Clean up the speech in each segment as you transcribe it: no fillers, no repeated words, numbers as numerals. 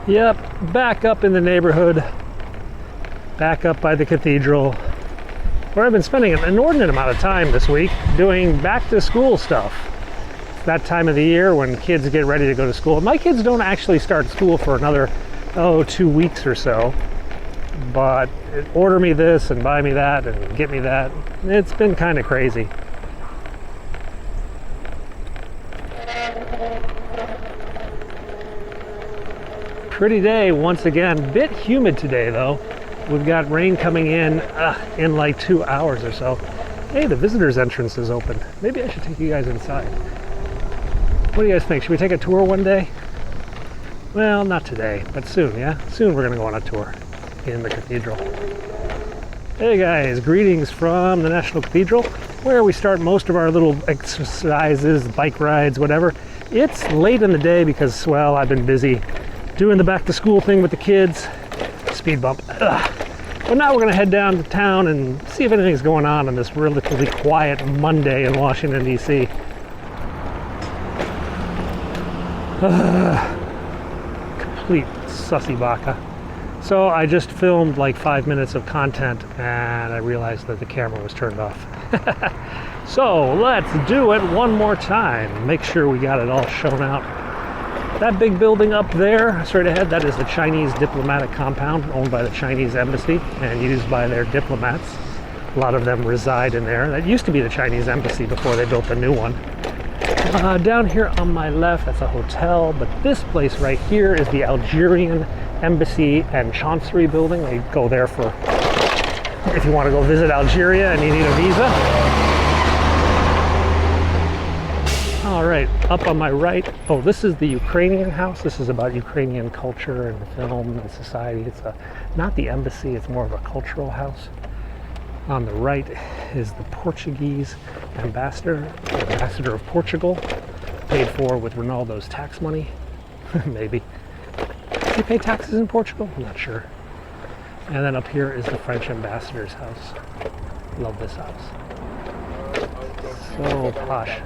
Yep, back up in the neighborhood, back up by the cathedral, where I've been spending an inordinate amount of time this week doing back to school stuff. It's that time of the year when kids get ready to go to school. My kids don't actually start school for another, 2 weeks or so, but order me this and buy me that and get me that. It's been kind of crazy. Pretty day once again. Bit humid today though. We've got rain coming in like 2 hours or so. Hey, the visitors entrance is open. Maybe I should take you guys inside. What do you guys think? Should we take a tour one day? Well, not today, but soon, yeah? Soon we're gonna go on a tour in the cathedral. Hey guys, greetings from the National Cathedral, where we start most of our little exercises, bike rides, whatever. It's late in the day because, well, I've been busy doing the back to school thing with the kids. Speed bump. But now we're gonna head down to town and see if anything's going on this relatively quiet Monday in Washington, D.C. Complete sussy baka. So I just filmed like 5 minutes of content and I realized that the camera was turned off. So let's do it one more time. Make sure we got it all shown out. That big building up there, straight ahead, that is the Chinese diplomatic compound owned by the Chinese embassy and used by their diplomats. A lot of them reside in there. That used to be the Chinese embassy before they built a new one. Down here on my left, that's a hotel, but this place right here is the Algerian Embassy and Chancery building. They go there for if you want to go visit Algeria and you need a visa. All right, up on my right, this is the Ukrainian house. This is about Ukrainian culture and film and society. It's not the embassy, it's more of a cultural house. On the right is the Portuguese ambassador of Portugal, paid for with Ronaldo's tax money, maybe. Do you pay taxes in Portugal? I'm not sure. And then up here is the French ambassador's house. Love this house. So posh.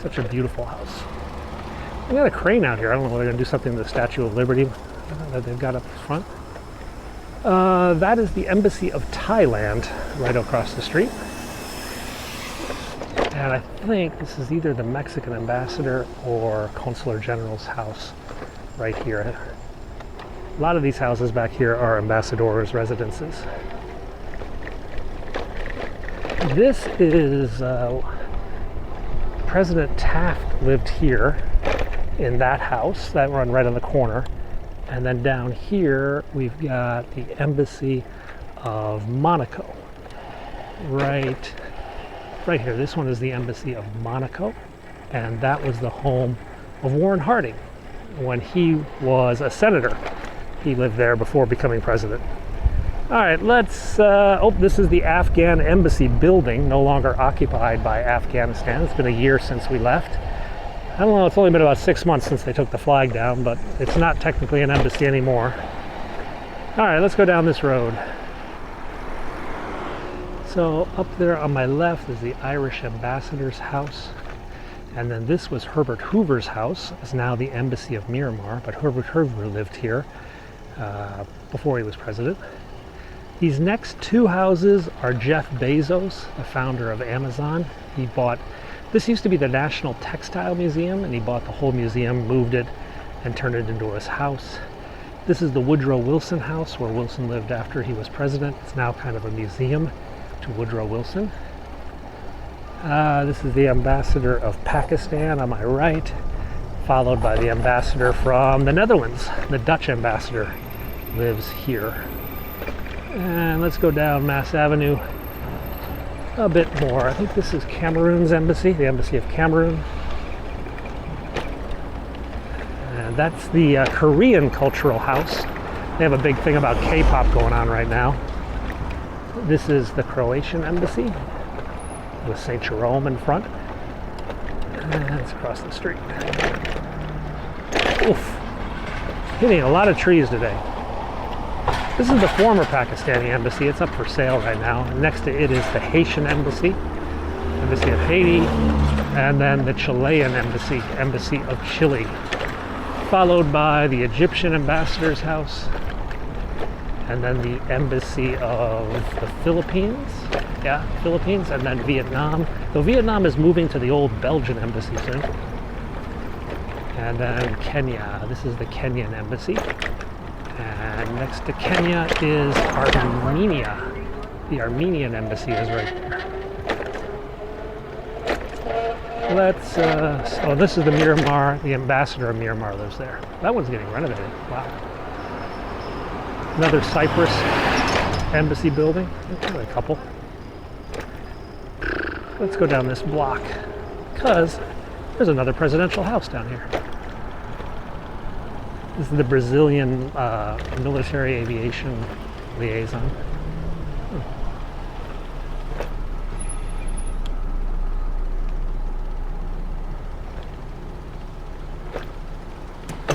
Such a beautiful house. We got a crane out here. I don't know whether they're going to do something to the Statue of Liberty that they've got up front. That is the Embassy of Thailand right across the street. And I think this is either the Mexican ambassador or Consular General's house right here. A lot of these houses back here are ambassadors' residences. This is President Taft lived here in that house, that one right on the corner. And then down here, we've got the Embassy of Monaco. Right here, this one is the Embassy of Monaco. And that was the home of Warren Harding when he was a senator. He lived there before becoming president. All right, let's, this is the Afghan embassy building, no longer occupied by Afghanistan. It's been a year since we left. I don't know, it's only been about 6 months since they took the flag down, but it's not technically an embassy anymore. All right, let's go down this road. So up there on my left is the Irish ambassador's house. And then this was Herbert Hoover's house. It's now the Embassy of Myanmar, but Herbert Hoover lived here before he was president. These next two houses are Jeff Bezos, the founder of Amazon. He bought, this used to be the National Textile Museum, and he bought the whole museum, moved it, and turned it into his house. This is the Woodrow Wilson house, where Wilson lived after he was president. It's now kind of a museum to Woodrow Wilson. This is the ambassador of Pakistan on my right, followed by the ambassador from the Netherlands. The Dutch ambassador lives here. And let's go down Mass Avenue a bit more. I think this is Cameroon's embassy, the Embassy of Cameroon. And that's the Korean Cultural House. They have a big thing about K-pop going on right now. This is the Croatian Embassy with St. Jerome in front. And it's across the street. Oof. Hitting a lot of trees today. This is the former Pakistani embassy. It's up for sale right now. Next to it is the Haitian embassy, Embassy of Haiti, and then the Chilean embassy, Embassy of Chile. followed by the Egyptian ambassador's house, and then the embassy of the Philippines. Yeah, Philippines, and then Vietnam. Though Vietnam is moving to the old Belgian embassy soon. And then Kenya. This is the Kenyan embassy. And next to Kenya is Armenia. The Armenian embassy is right there. Let's, oh, this is the Myanmar. The ambassador of Myanmar lives there. That one's getting renovated. Wow. Another Cyprus embassy building. Okay, a couple. Let's go down this block, because there's another presidential house down here. This is the Brazilian military aviation liaison.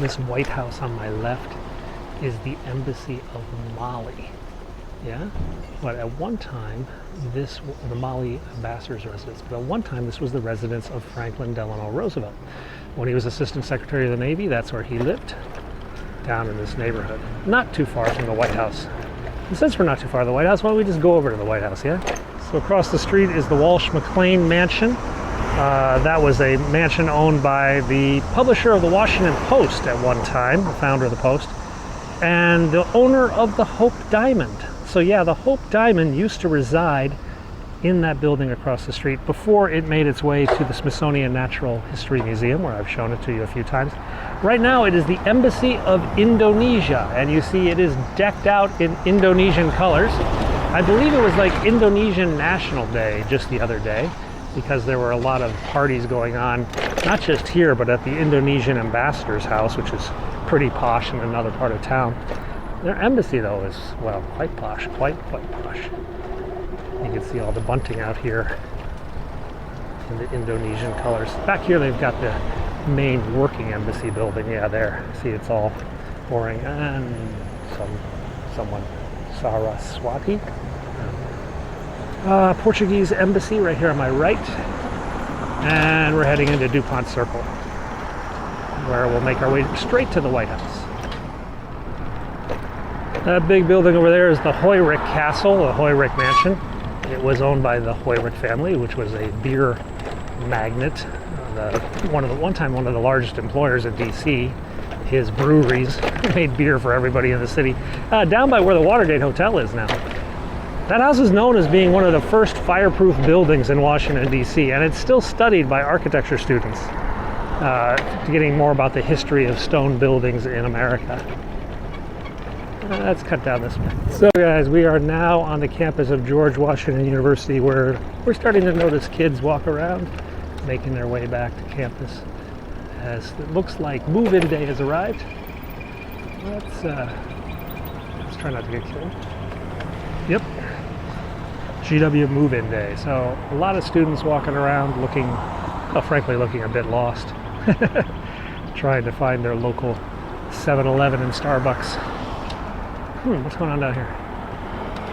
This White House on my left is the embassy of Mali. Yeah? But at one time, the Mali ambassador's residence, but at one time this was the residence of Franklin Delano Roosevelt. When he was Assistant Secretary of the Navy, that's where he lived, down in this neighborhood. Not too far from the White House. And since we're not too far from the White House, why don't we just go over to the White House, yeah? So across the street is the Walsh McLean Mansion. That was a mansion owned by the publisher of the Washington Post at one time, the founder of the Post, and the owner of the Hope Diamond. So yeah, the Hope Diamond used to reside in that building across the street before it made its way to the Smithsonian Natural History Museum, where I've shown it to you a few times. Right now it is the Embassy of Indonesia, and you see it is decked out in Indonesian colors. I believe it was like Indonesian National Day just the other day, because there were a lot of parties going on, not just here, but at the Indonesian ambassador's house, which is pretty posh in another part of town. Their embassy, though, is, well, quite posh, quite posh. You can see all the bunting out here in the Indonesian colors. Back here, they've got the main working embassy building. Yeah, there. See, it's all boring. And someone, Saraswati. Portuguese embassy right here on my right. And we're heading into DuPont Circle, where we'll make our way straight to the White House. That big building over there is the Hoyrick Castle, the Hoyrick Mansion. It was owned by the Hoyrick family, which was a beer magnate. One time one of the largest employers in D.C. His breweries made beer for everybody in the city. Down by where the Watergate Hotel is now. That house is known as being one of the first fireproof buildings in Washington, D.C., and it's still studied by architecture students, getting more about the history of stone buildings in America. Let's cut down this way. So guys, we are now on the campus of George Washington University, where we're starting to notice kids walk around, making their way back to campus, as it looks like move-in day has arrived. Let's try not to get killed. Yep. GW move-in day. So a lot of students walking around looking, well, frankly, looking a bit lost. Trying to find their local 7-Eleven and Starbucks. What's going on down here?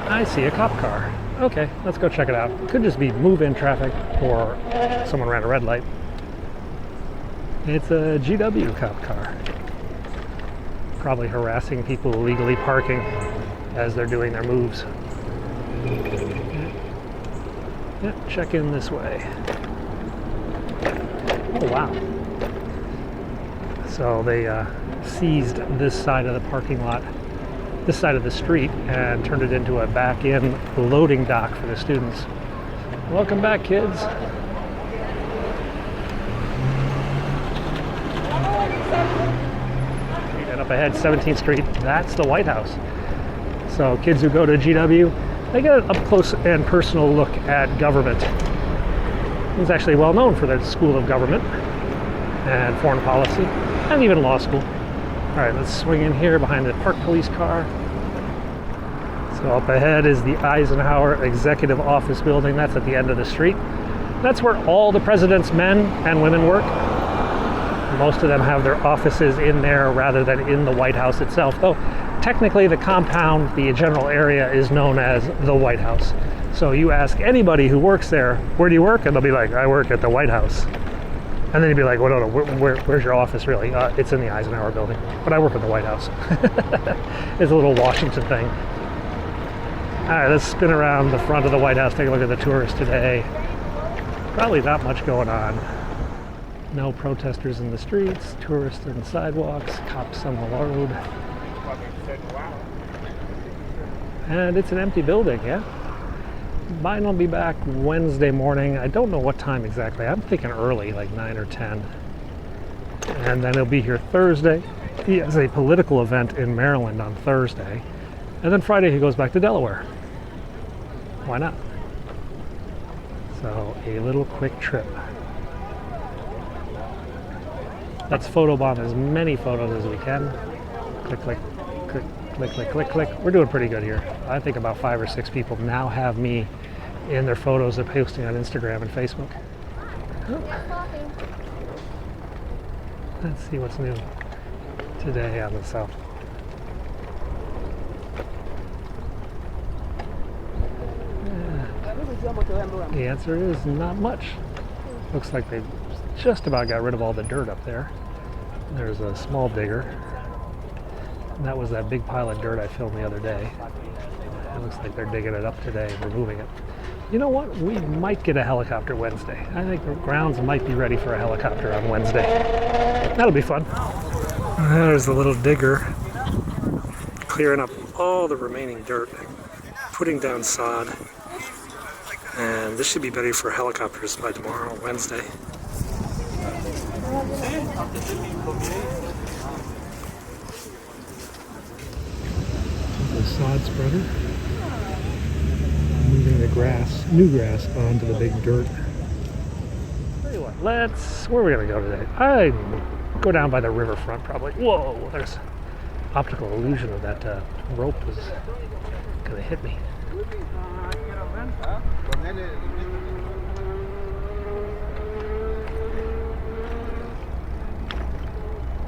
I see a cop car. Okay, let's go check it out. Could just be move-in traffic, or someone ran a red light. It's a GW cop car. Probably harassing people illegally parking as they're doing their moves. Yeah, check in this way. Oh, wow. So they seized this side of the parking lot, this side of the street, and turned it into a back-in loading dock for the students. Welcome back, kids. And up ahead, 17th Street, that's the White House. So kids who go to GW, they get an up-close and personal look at government. It's actually well known for their School of Government and Foreign Policy, and even law school. All right, let's swing in here behind the parked police car. So up ahead is the Eisenhower Executive Office Building. That's at the end of the street. That's where all the president's men and women work. Most of them have their offices in there rather than in the White House itself, though technically the compound, the general area, is known as the White House. So you ask anybody who works there, where do you work? And they'll be like, I work at the White House. And then you'd be like, well, no, where's your office really? It's in the Eisenhower building. But I work at the White House. It's a little Washington thing. All right, let's spin around the front of the White House, take a look at the tourists today. Probably not much going on. No protesters in the streets, tourists in the sidewalks, cops on the road. And it's an empty building, yeah? Mine will be back Wednesday morning. I don't know what time exactly. I'm thinking early, like 9 or 10. And then he'll be here Thursday. He has a political event in Maryland on Thursday. And then Friday he goes back to Delaware. Why not? So a little quick trip. Let's photobomb as many photos as we can. Click, click, click, click, click, click, click. We're doing pretty good here. I think about 5 or 6 people now have me in their photos they're posting on Instagram and Facebook. Oh. Let's see what's new today on the south. The answer is not much. Looks like they just about got rid of all the dirt up there. There's a small digger. And that was that big pile of dirt I filmed the other day. It looks like they're digging it up today and removing it. You know what? We might get a helicopter Wednesday. I think the grounds might be ready for a helicopter on Wednesday. That'll be fun. There's the little digger clearing up all the remaining dirt, putting down sod. And this should be ready for helicopters by tomorrow, Wednesday. The sod spreader. Moving the grass, new grass, onto the big dirt. Tell you what, where are we gonna go today? I go down by the riverfront probably. Whoa, there's optical illusion of that rope is gonna hit me.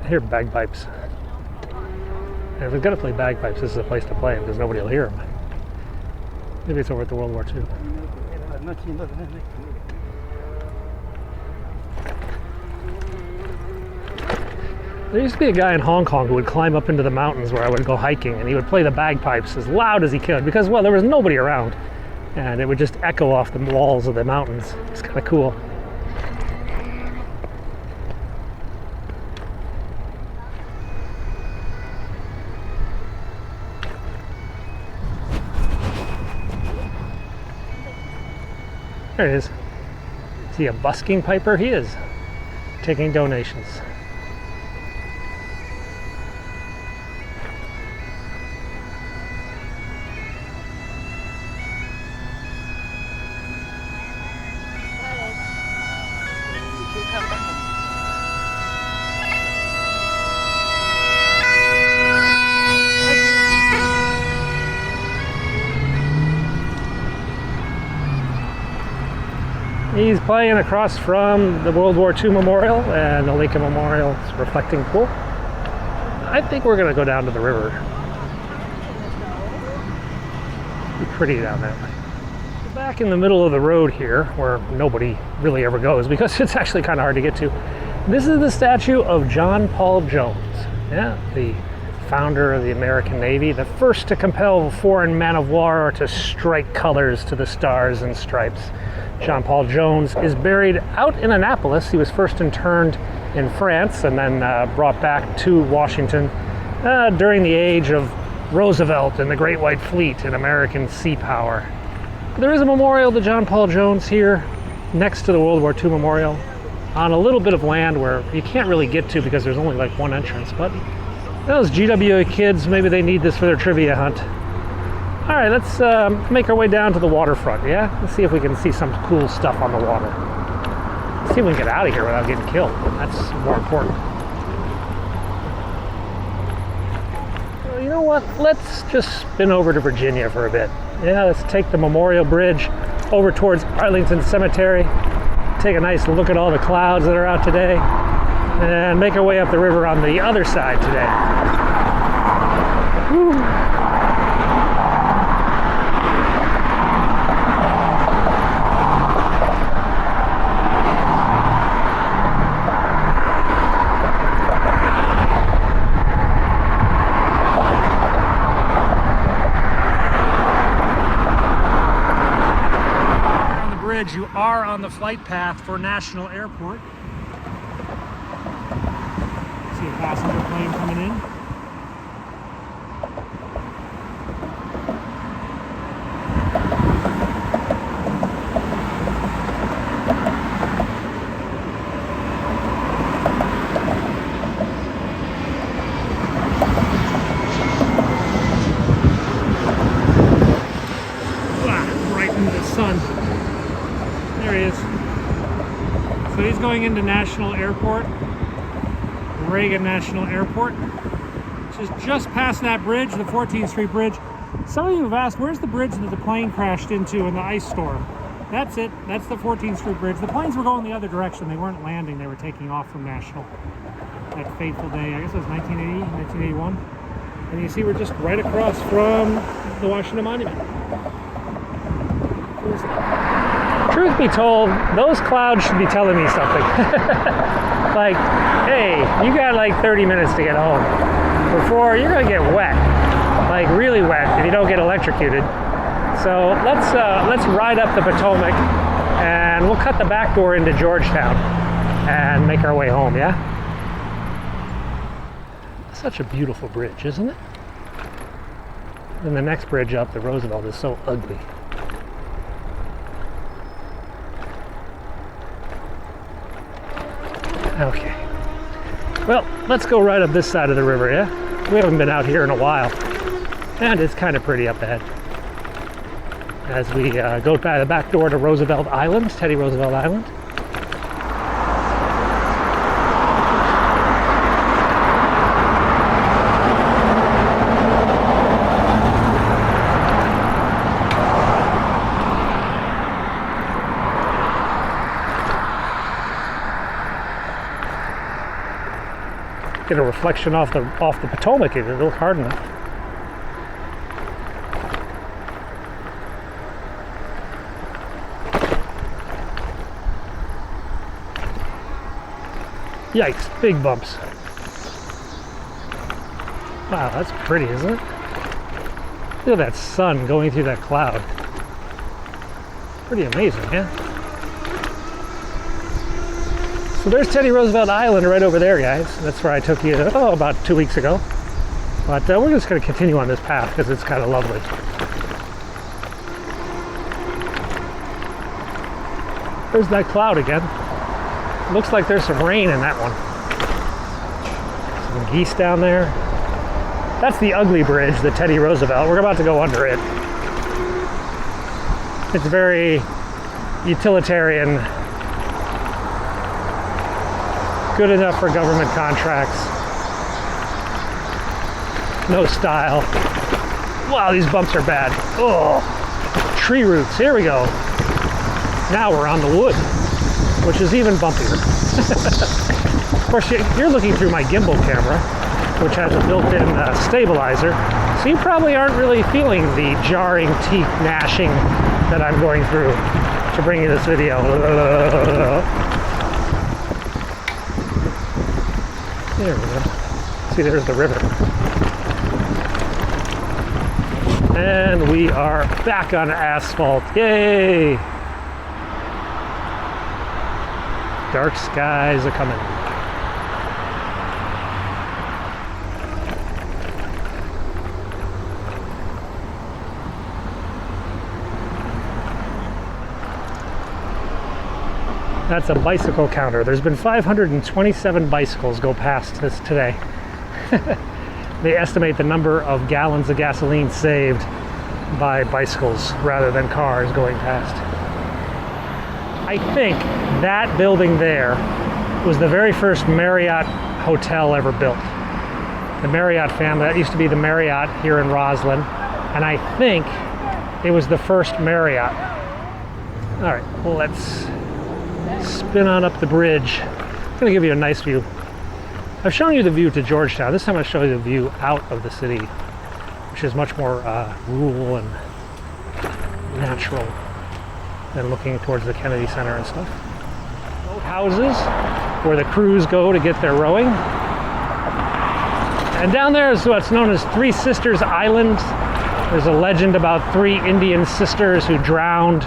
I hear bagpipes. And if we're gonna play bagpipes, this is a place to play because nobody will hear them. Maybe it's over at the World War II. There used to be a guy in Hong Kong who would climb up into the mountains where I would go hiking, and he would play the bagpipes as loud as he could because, well, there was nobody around. And it would just echo off the walls of the mountains. It's kind of cool. There it is. Is he a busking piper? He is. Taking donations. He's playing across from the World War II Memorial and the Lincoln Memorial's reflecting pool. I think we're going to go down to the river. It's pretty down that way. Back in the middle of the road here, where nobody really ever goes because it's actually kind of hard to get to. This is the statue of John Paul Jones, yeah, the founder of the American Navy, the first to compel foreign men of war to strike colors to the stars and stripes. John Paul Jones is buried out in Annapolis. He was first interned in France and then brought back to Washington during the age of Roosevelt and the Great White Fleet and American sea power. There is a memorial to John Paul Jones here next to the World War II Memorial on a little bit of land where you can't really get to because there's only like one entrance. But those GWA kids, maybe they need this for their trivia hunt. All right, let's make our way down to the waterfront, yeah? Let's see if we can see some cool stuff on the water. Let's see if we can get out of here without getting killed. That's more important. Well, you know what? Let's just spin over to Virginia for a bit. Yeah, let's take the Memorial Bridge over towards Arlington Cemetery, take a nice look at all the clouds that are out today, and make our way up the river on the other side today. Woo. are on the flight path for National Airport. See a passenger plane coming in. There he is. So he's going into National Airport, Reagan National Airport, which is just past that bridge, the 14th Street Bridge. Some of you have asked, where's the bridge that the plane crashed into in the ice storm? That's it. That's the 14th Street Bridge. The planes were going the other direction. They weren't landing. They were taking off from National. That fateful day, I guess it was 1980, 1981. And you see we're just right across from the Washington Monument. Truth be told, those clouds should be telling me something. Like, hey, you got like 30 minutes to get home before you're gonna get wet, like really wet if you don't get electrocuted. So let's ride up the Potomac and we'll cut the back door into Georgetown and make our way home, yeah? Such a beautiful bridge, isn't it? And the next bridge up, the Roosevelt, is so ugly. Okay. Well, let's go right up this side of the river, yeah? We haven't been out here in a while. And it's kind of pretty up ahead. As we go by the back door to Roosevelt Island, Teddy Roosevelt Island. Get a reflection off the Potomac if you look hard enough. Yikes, big bumps. Wow, that's pretty, isn't it? Look at that sun going through that cloud. Pretty amazing, yeah? So there's Teddy Roosevelt Island right over there, guys. That's where I took you, about 2 weeks ago. But we're just going to continue on this path because it's kind of lovely. There's that cloud again. Looks like there's some rain in that one. Some geese down there. That's the ugly bridge, the Teddy Roosevelt. We're about to go under it. It's very utilitarian. Good enough for government contracts. No style. Wow, these bumps are bad. Oh, tree roots. Here we go. Now we're on the wood, which is even bumpier. Of course, you're looking through my gimbal camera, which has a built-in stabilizer, so you probably aren't really feeling the jarring teeth gnashing that I'm going through to bring you this video. There we go. See, there's the river. And we are back on asphalt. Yay! Dark skies are coming. That's a bicycle counter. There's been 527 bicycles go past this today. They estimate the number of gallons of gasoline saved by bicycles rather than cars going past. I think that building there was the very first Marriott hotel ever built. The Marriott family, that used to be the Marriott here in Roslyn, and I think it was the first Marriott. All right, well, let's spin on up the bridge. I'm gonna give you a nice view. I've shown you the view to Georgetown. This time I'll show you the view out of the city, which is much more rural and natural than looking towards the Kennedy Center and stuff. Boat houses where the crews go to get their rowing. And down there is what's known as Three Sisters Island. There's a legend about 3 Indian sisters who drowned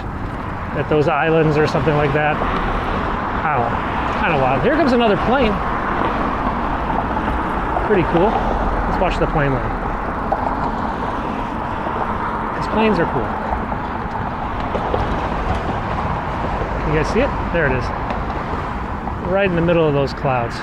at those islands or something like that. I don't know, kind of wild. Here comes another plane. Pretty cool. Let's watch the plane land. These planes are cool. You guys see it? There it is. Right in the middle of those clouds.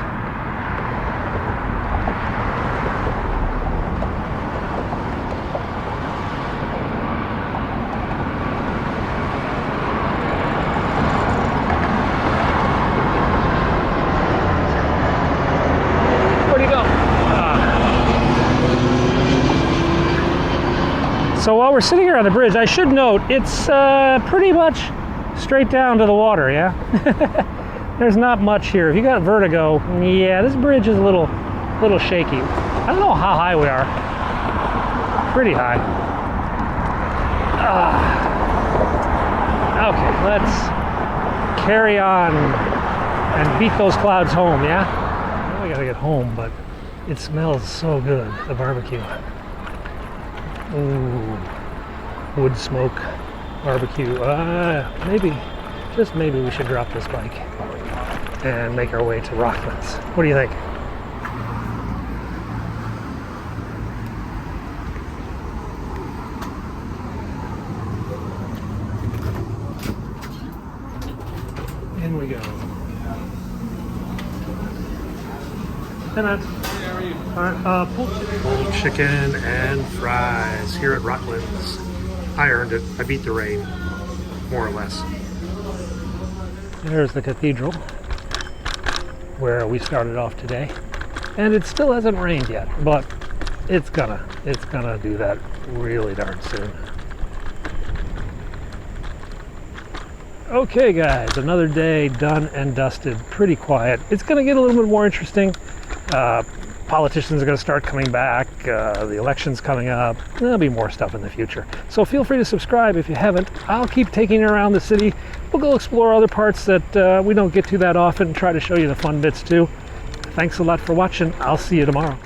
So while we're sitting here on the bridge, I should note it's pretty much straight down to the water, yeah? There's not much here. If you got vertigo, yeah, this bridge is a little shaky. I don't know how high we are. Pretty high. Okay, let's carry on and beat those clouds home, yeah? I know we gotta get home, but it smells so good, the barbecue. Ooh, wood smoke barbecue. Maybe, just maybe we should drop this bike and make our way to Rocklands. What do you think? In we go. And that's pulled chicken and fries here at Rocklands. I earned it. I beat the rain, more or less. There's the cathedral where we started off today, and it still hasn't rained yet, but it's gonna do that really darn soon. Okay, guys, another day done and dusted. Pretty quiet. It's gonna get a little bit more interesting. Politicians are going to start coming back, the election's coming up, there'll be more stuff in the future. So feel free to subscribe if you haven't. I'll keep taking you around the city. We'll go explore other parts that we don't get to that often and try to show you the fun bits too. Thanks a lot for watching. I'll see you tomorrow.